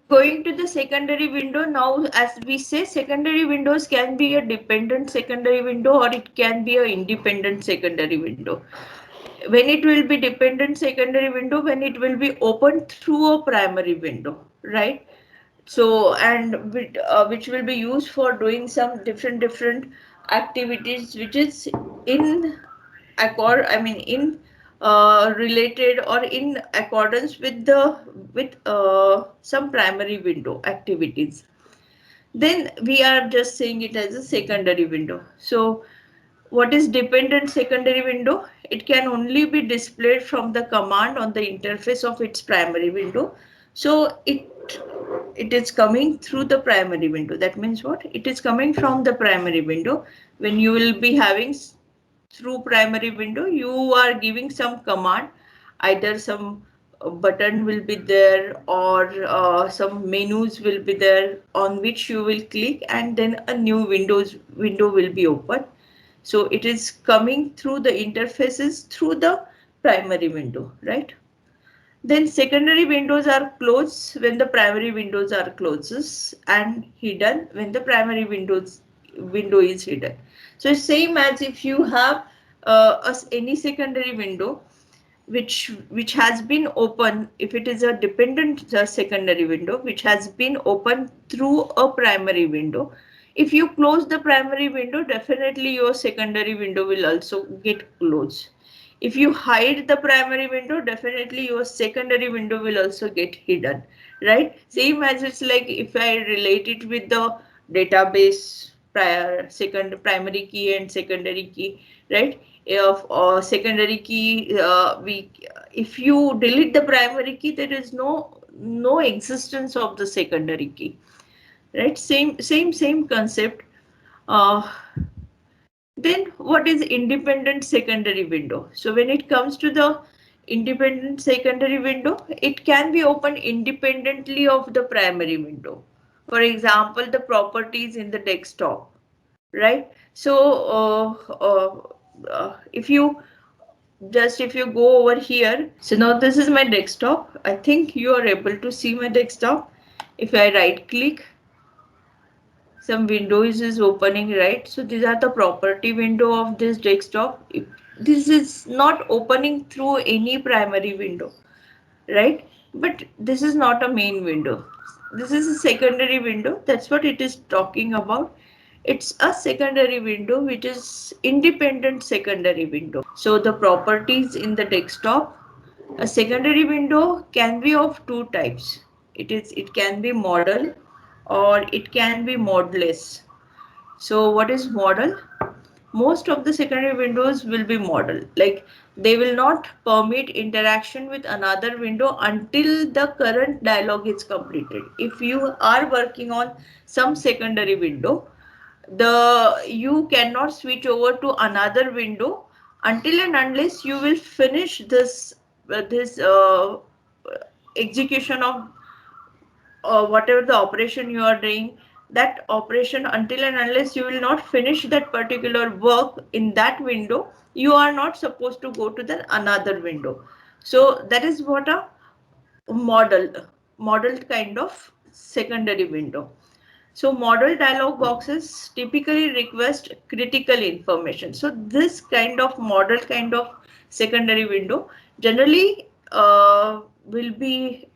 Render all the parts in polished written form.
Going to the secondary window now, as we say, secondary windows can be a dependent secondary window or it can be an independent secondary window. When it will be dependent secondary window, when it will be opened through a primary window, right? So, and which will be used for doing some different activities which is in accord, I mean in related or in accordance with the with some primary window activities, then we are just saying it as a secondary window. So what is dependent secondary window? It can only be displayed from the command on the interface of its primary window. So it is coming through the primary window. That means what? It is coming from the primary window. When you will be having through primary window, you are giving some command, either some button will be there or some menus will be there on which you will click and then a new window will be open. So it is coming through the interfaces through the primary window, right? Then secondary windows are closed when the primary windows are closes and hidden when the primary window is hidden. So same as if you have any secondary window which has been open, if it is a dependent secondary window which has been open through a primary window, if you close the primary window, definitely your secondary window will also get closed. If you hide the primary window, definitely your secondary window will also get hidden, right? Same as it's like if I relate it with the database primary key and secondary key, right? If secondary key, we if you delete the primary key, there is no existence of the secondary key, right? Same concept. uh, then what is independent secondary window? So when it comes to the independent secondary window, it can be opened independently of the primary window. For example, the properties in the desktop, right? So if you go over here, so now this is my desktop. I think you are able to see my desktop. If I right click, some windows is opening, right? So these are the property window of this desktop. This is not opening through any primary window, right? But this is not a main window. This is a secondary window. That's what it is talking about. It's a secondary window which is independent secondary window. So the properties in the desktop, a secondary window can be of two types. It can be model or it can be modeless. So what is model? Most of the secondary windows will be model. Like they will not permit interaction with another window until the current dialog is completed. If you are working on some secondary window, you cannot switch over to another window until and unless you will finish this execution of whatever the operation you are doing, that operation, until and unless you will not finish that particular work in that window, you are not supposed to go to the another window. So that is what a model modeled kind of secondary window. So model dialog boxes typically request critical information. So this kind of model kind of secondary window generally will be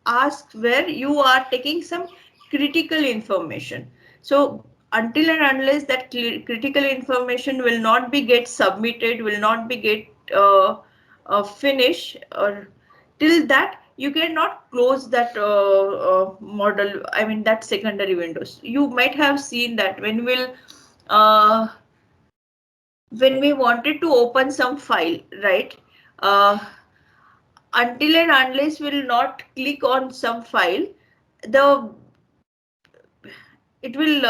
asked where you are taking some critical information. So until and unless that critical information will not be get submitted, will not be get finished, or till that you cannot close that model, I mean that secondary windows. You might have seen that uh, when we wanted to open some file, right? uh, until and unless we'll not click on some file, the it will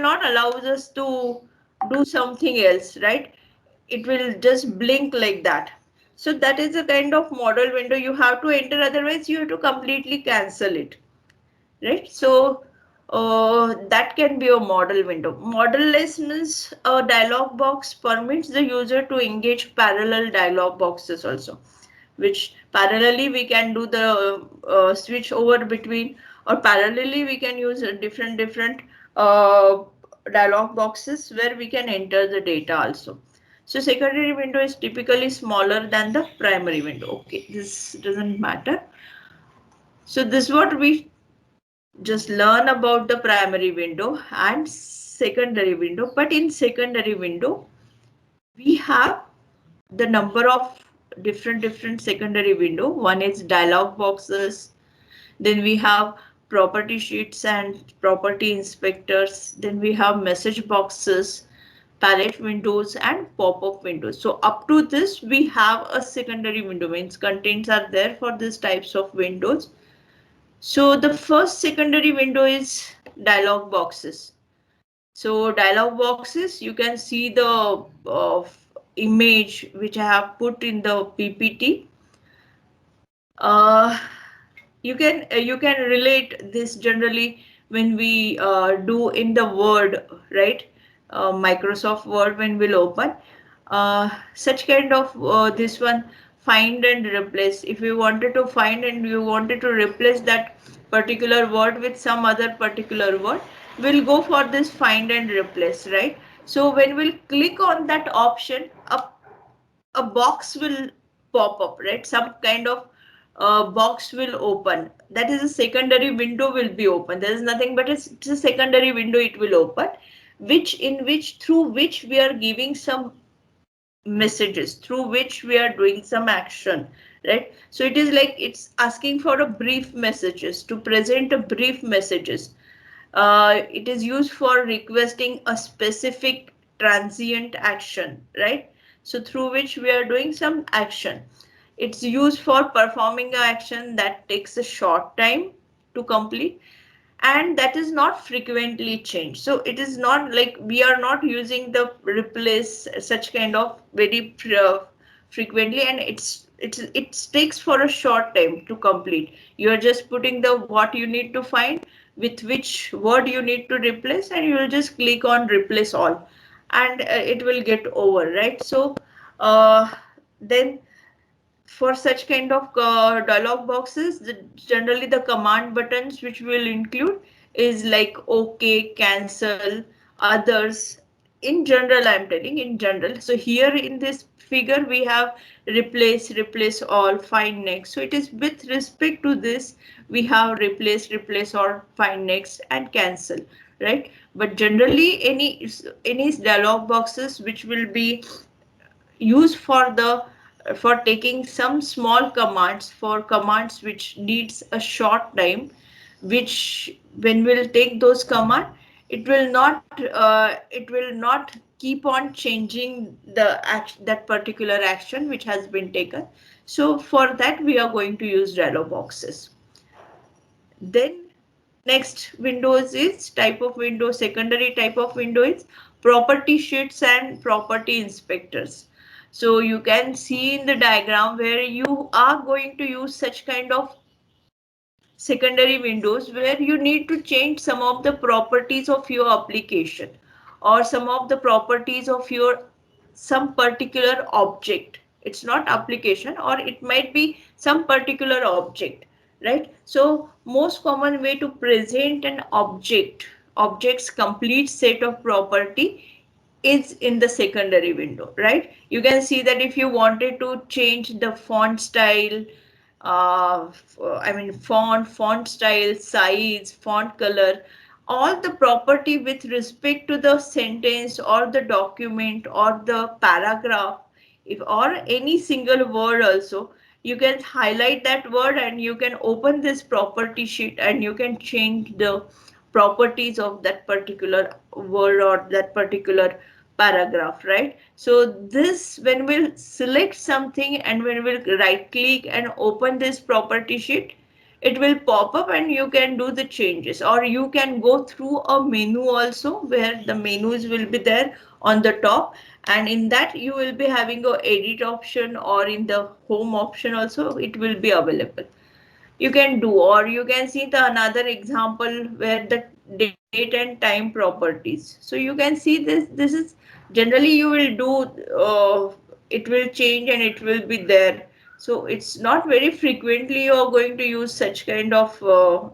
not allow us to do something else, right? It will just blink like that. So that is a kind of model window you have to enter, otherwise you have to completely cancel it, right? So that can be a model window. Modelless means a dialog box permits the user to engage parallel dialog boxes also. which parallelly we can do the switch over between, or parallelly we can use different uh, dialog boxes where we can enter the data also. So secondary window is typically smaller than the primary window. Okay, this doesn't matter. So this is what we just learn about the primary window and secondary window. But in secondary window, we have the number of different secondary window. One is dialog boxes, then we have property sheets and property inspectors, then we have message boxes, palette windows and pop-up windows. So up to this we have a secondary window, means contents are there for these types of windows. So the first secondary window is dialog boxes. So dialog boxes, you can see the image which I have put in the PPT. Uh, you can relate this generally when we do in the Word, right? Microsoft Word when we'll open such kind of this one, find and replace. If you wanted to find and you wanted to replace that particular word with some other particular word, we'll go for this find and replace, right? So when we'll click on that option, a box will pop up, right? Some kind of box will open. That is a secondary window will be open. There is nothing but it's a secondary window it will open, which through which we are giving some messages, through which we are doing some action, right? So it is like it's asking for a brief messages, to present a brief messages. It is used for requesting a specific transient action, right? So through which we are doing some action. It's used for performing an action that takes a short time to complete, and that is not frequently changed. So it is not like we are not using the replace such kind of very frequently, and it takes for a short time to complete. You are just putting the what you need to find with which word you need to replace, and you will just click on replace all, and it will get over, right? So then for such kind of dialog boxes, generally the command buttons which will include is like OK, cancel, others. In general, I'm telling in general. So here in this figure, we have replace all, find next. So it is with respect to this, we have replace all, find next, and cancel, right? But generally, any dialog boxes which will be used for taking some small commands, for commands which needs a short time, which when we'll take those command, it will not keep on changing that particular action which has been taken. So for that we are going to use dialog boxes. Then next windows is type of window, secondary type of window is property sheets and property inspectors. So you can see in the diagram where you are going to use such kind of secondary windows where you need to change some of the properties of your application, or some of the properties of your some particular object. It's not application, or it might be some particular object, right? So most common way to present an object's complete set of property is in the secondary window, right? You can see that if you wanted to change the font style, font style, size, font color, all the property with respect to the sentence or the document or the paragraph, if or any single word also, you can highlight that word and you can open this property sheet and you can change the properties of that particular word or that particular paragraph, right? So this, when we'll select something and when we'll right click and open this property sheet, it will pop up and you can do the changes, or you can go through a menu also where the menus will be there on the top, and in that you will be having a edit option, or in the home option also it will be available. You can do, or you can see the another example where the date and time properties. So you can see this is generally you will do, it will change and it will be there So it's not very frequently you're going to use such kind of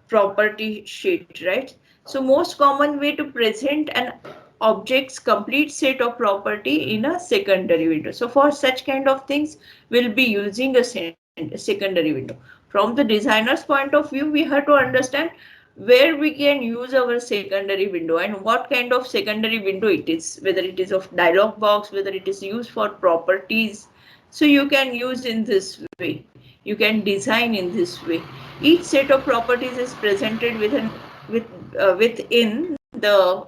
property sheet, right? So most common way to present an object's complete set of property in a secondary window. So for such kind of things, we'll be using a secondary window. From the designer's point of view, we have to understand where we can use our secondary window and what kind of secondary window it is, whether it is of dialog box, whether it is used for properties. So you can use in this way, you can design in this way. Each set of properties is presented within the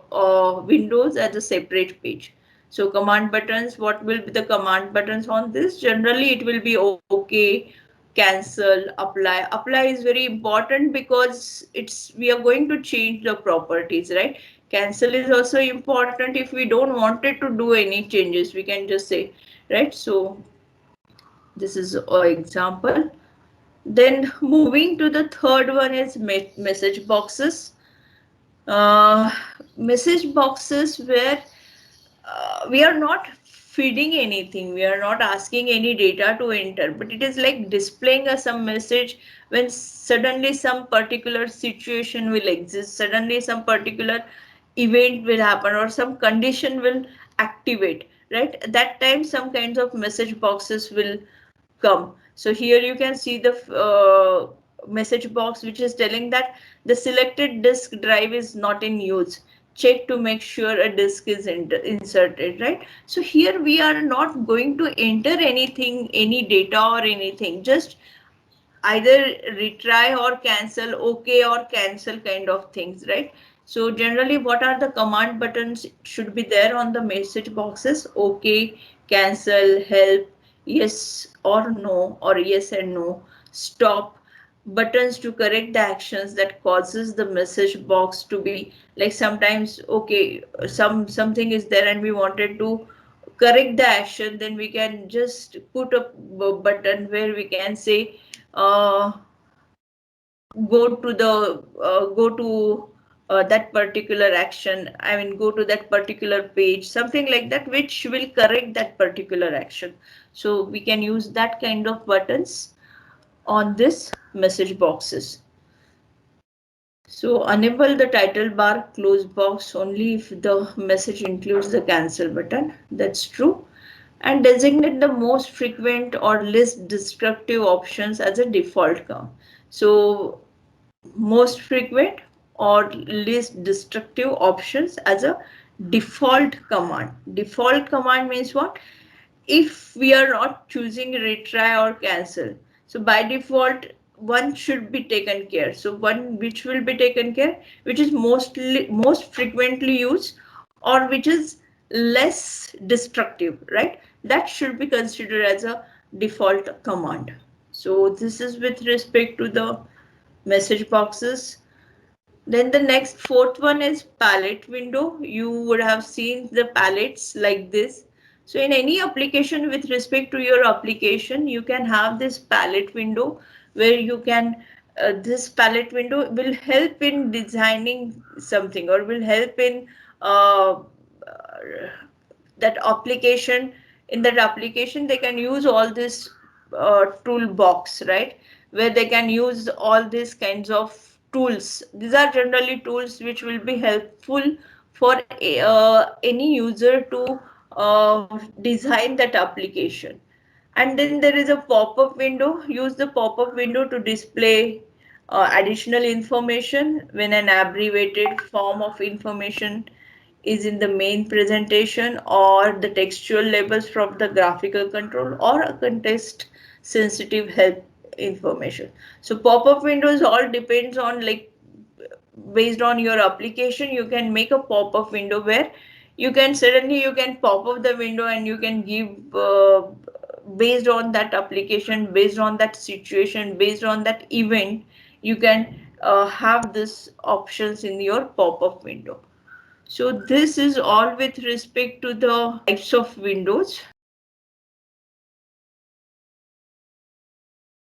windows as a separate page. So command buttons, what will be the command buttons on this? Generally it will be OK, cancel, apply. Apply is very important because it's we are going to change the properties, right? Cancel is also important if we don't want it to do any changes, we can just say, right? So this is an example. Then moving to the third one is message boxes. Uh, Message boxes where we are not feeding anything, we are not asking any data to enter, but it is like displaying us some message when suddenly some particular situation will exist, suddenly some particular event will happen or some condition will activate, right? At that time some kinds of message boxes will come. So here you can see the message box which is telling that the selected disk drive is not in use. Check to make sure a disk is inserted, right? So here we are not going to enter anything, any data or anything, just either retry or cancel, okay or cancel kind of things, right? So generally what are the command buttons should be there on the message boxes? Okay, cancel, help, yes or no, or yes and no, stop, buttons to correct the actions that causes the message box to be like, sometimes okay, something is there and we wanted to correct the action, then we can just put a button where we can say uh, go to that particular action, I mean go to that particular page, something like that, which will correct that particular action. So we can use that kind of buttons on this message boxes. So enable the title bar close box only if the message includes the cancel button. That's true. And designate the most frequent or least destructive options as a default count. So most frequent or least destructive options as a default command. Default command means what? If we are not choosing retry or cancel, so by default one should be taken care. So one which will be taken care, which is most frequently used or which is less destructive, right? That should be considered as a default command. So this is with respect to the message boxes. Then the next fourth one is palette window. You would have seen the palettes like this. So in any application with respect to your application, you can have this palette window where you can, this palette window will help in designing something or will help in that application. In that application they can use all this toolbox, right, where they can use all these kinds of tools. These are generally tools which will be helpful for any user to design that application. And then there is a pop-up window. Use the pop-up window to display additional information when an abbreviated form of information is in the main presentation, or the textual labels from the graphical control, or a context sensitive help information. So pop-up windows all depends on, like, based on your application, you can make a pop-up window where you can suddenly you can pop up the window and you can give based on that application, based on that situation, based on that event, you can have this options in your pop-up window. So this is all with respect to the types of windows.